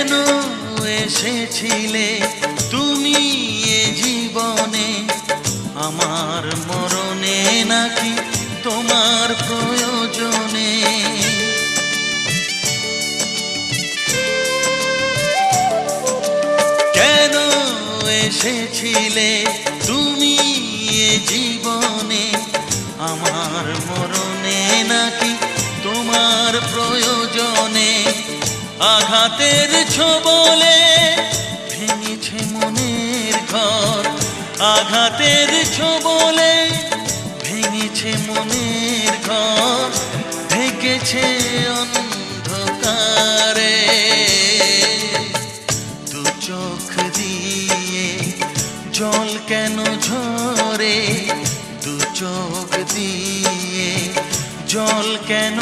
কেন এসেছিলে তুমি এ জীবনে, আমার মরণে নাকি তোমার প্রয়োজনে? কেন এসেছিলে তুমি এ জীবনে, আমার মরণে নাকি তোমার প্রয়োজনে? আঘাতের ছোবলে ভেঙেছে মনের ঘর, আঘাতের ছোবলে ভেঙেছে মনের ঘর, ঢেকেছে অন্ধকারে। দু চোখ দিয়ে জল কেন ঝরে, দু চোখ দিয়ে জল কেন